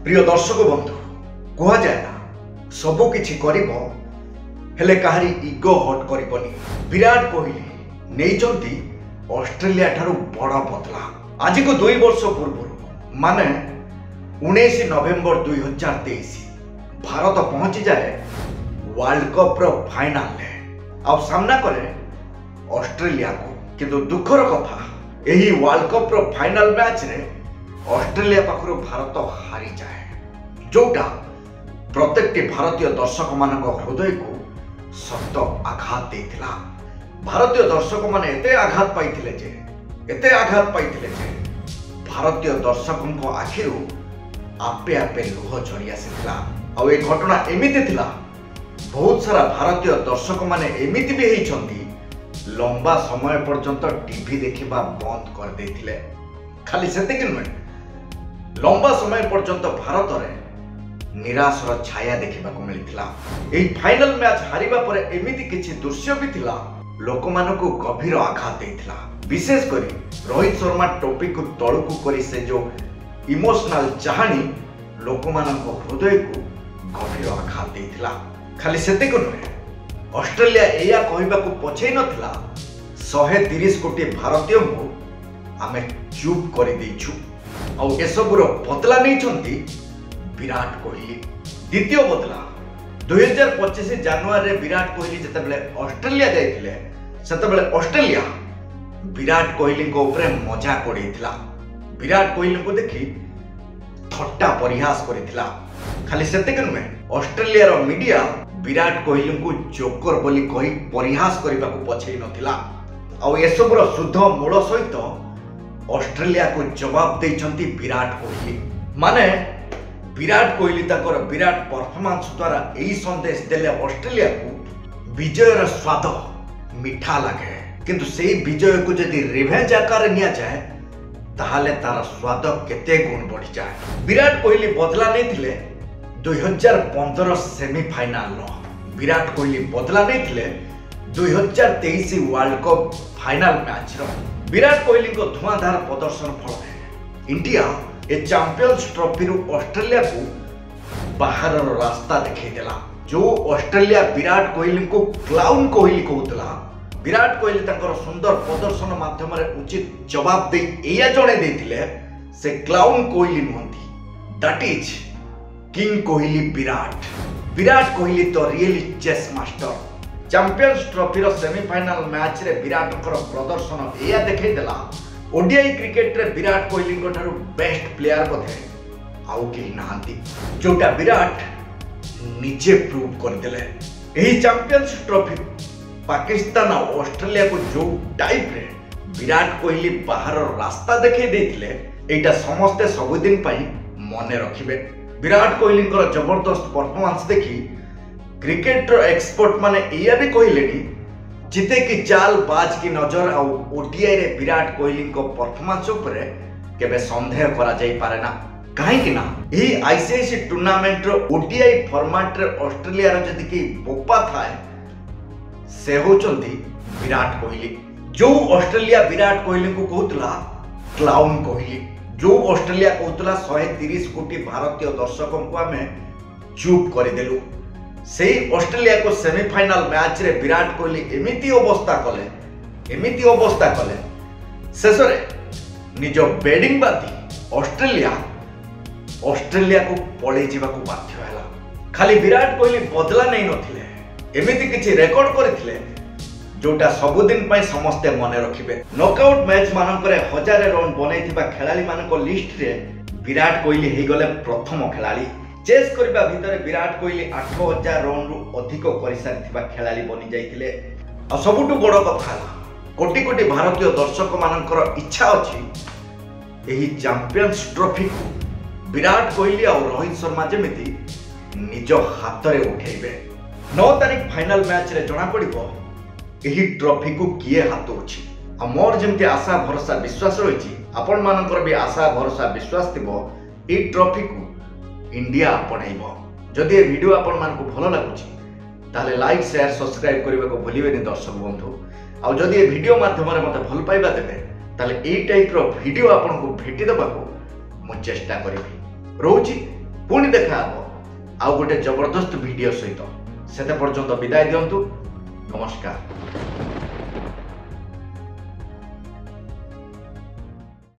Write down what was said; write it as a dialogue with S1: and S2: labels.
S1: प्रिय दर्शक बंधु कह जाए ना सबु किछि करिबो हेले काहरी इगो हट करबनी। विराट कोहली नेइचंती ऑस्ट्रेलिया ठारू बड़ा बदला। आज को 2 वर्ष पूर्व माने 19 नवेम्बर 2023 भारत पहुंची जाए वर्ल्ड कप रो फाइनल ले आ सामना करे ऑस्ट्रेलिया को। किंतु दुखर कथा यही वर्ल्ड कप रो फाइनल मैच रे ऑस्ट्रेलिया पाखरु भारत हारी जाए, जोटा प्रत्येक भारतीय दर्शक मान हृदय को सख्त आघात देथिला। भारतीय दर्शक माने एते आघात पाइथिले जे भारतीय दर्शकों आखिरु आपे आपे लुह झड़ी आसीथिला। आ ए घटना एमिति थिला, बहुत सारा भारतीय दर्शक माने एमिति भी हेइछंती लंबा समय पर्यंत टीवी देखिबा बंद कर देथिले। खाली सेतिक नुहे, लंबा समय पर्यंत भारत रे निराशर छाया देखा मिलता। यही फाइनल मैच हारिबा परे एमिति किछि दृश्य भी थिला लोक मानकु गभीर आघात देथिला। विशेष करी रोहित शर्मा टोपी को तळकु करी से जो इमोशनल चाहनी लोक मानक हृदय को गभीर आघात देथिला। खाली सेतिक नुहे, ऑस्ट्रेलिया एया कहबाकू पछै नथिला 130 कोटी भारतीय को आमे चुप कर देइछु आ एसबुर बदला नहीं विराट कोहली। द्वितीय बदला 2025 जानुआरी विराट कोहली जितेबाला ऑस्ट्रेलिया जाइथिले सेतेबाला ऑस्ट्रेलिया विराट कोहली को ऊपर मजाक उड़ैथिला। विराट कोहली को देखि थट्टा परिहास करिथिला। खाली सेतिक नुहे, ऑस्ट्रेलिया रो मीडिया विराट कोहली को जोकर बोली कहि परिहास करबा को पछै नथिला। आ एसबुर शुद्ध मूल सहित ऑस्ट्रेलिया को जवाब देइछंती विराट कोहली। माने विराट कोहली तकर विराट परफॉर्मेंस द्वारा यही संदेश देले ऑस्ट्रेलिया को विजयर स्वाद मीठा लगे, किंतु से विजय को यदि रिवेंज आकार निया जाए ताहले तार स्वाद केते गुण बढ़ी जाए। विराट कोहली बदला नहीं 2015 सेमीफाइनल रो, विराट कोहली बदला नहीं 2023 वर्ल्ड कप फाइनल मैच रो। विराट कोहली को धुआंधार प्रदर्शन फल इंडिया ए चैंपियंस ट्रॉफी रु ऑस्ट्रेलिया को बाहर रास्ता देखा। जो ऑस्ट्रेलिया विराट कोहली को क्लाउन कोहली कहूला, विराट कोहली तकर सुंदर प्रदर्शन माध्यम उचित जवाब दे एया जणे देथिले से क्लाउन कोहली नुहंती, that is king Kohli Virat. Virat Kohli तो really chess master. Champions trophy रो सेमीफाइनल मैच रे विराट प्रदर्शन एया देखै देला ओडीआई क्रिकेट रे विराट कोहली को ठारू बेस्ट प्लेयर बोधे आउ केही नाहंती, जोटा विराट निजे प्रूव कर देले। एही चैंपियंस ट्रॉफी पाकिस्तान और ऑस्ट्रेलिया को जो टाइप रे विराट कोहली बाहर रास्ता देखै देथिले एटा समस्ते सबुदिन पई मने रखिबे। विराट कोहली को जबरदस्त परफॉर्मेंस देखी क्रिकेट एक्सपर्ट माने एया भी कहलेनी जिते की चाल बाज की नजर आ ओडीआई रे विराट कोहली को परफॉर्मेंस ऊपर केबे संदेह करा जाई पारे ना। काहे कि ना एही आईसीसी टूर्नामेंट रो ओडीआई फॉर्मेट रे ऑस्ट्रेलिया रो जदी की बोपा थाए से होचंती विराट कोहली। जो ऑस्ट्रेलिया विराट कोहली को कहतला क्लाउन कोहली, जो ऑस्ट्रेलिया कहतला 130 कोटी भारतीय दर्शकों को आमे चुप कर देलु, से ऑस्ट्रेलिया को सेमीफाइनल मैच रे विराट कोहली एमिति अवस्था कले शेष रे निज बेडिंग बाती ऑस्ट्रेलिया को पळे जीवा को बाध्य हैला। खाली विराट कोहली बदला नहीं नथिले, एमिति किछि रेकॉर्ड करथिले जोटा सबुदिन पई समस्ते मने रखिबे। नॉकआउट मैच मानकरे 1000 रन बनैथिबा खेलाड़ी मानक लिस्ट रे विराट कोहली हे गले प्रथम खेलाड़ी। चेस करबा भितर विराट कोहली 8000 रन रु अधिक करि सारिथिबा खेलाड़ी बनि जाइथिले। आ सबुटु बड़ कथा कोटी कोटी भारतीय दर्शक मानकर इच्छा अछि एही चैंपियंस ट्रॉफी को विराट कोहली और रोहित शर्मा जेमिति निज हाथ रे उठेबे। 9 तारिख फाइनल मैच रे जणा पड़िबो एही ट्रॉफी को किए हाथ अछि। आ मोर जेमति आशा भरोसा विश्वास रहिछि आपण मानकर भी आशा भरोसा विश्वास थिबो ए ट्रॉफी को इंडिया अपनाइबो। जदि ये वीडियो आपण मानकु भलो लागुछि ताले लाइक शेयर सब्सक्राइब करबा को भूलिबेनी दर्शक बंधु। आ जदि ये वीडियो माध्यम रे मते भल पाइबा देबे ताले ए टाइप रो वीडियो आपण को भेटि दबा को मु चेष्टा करिबी। रहउछि पुणी देखा आउ गोटे जबरदस्त वीडियो सहित सेते पर्यंत विदाय दियंतु। नमस्कार।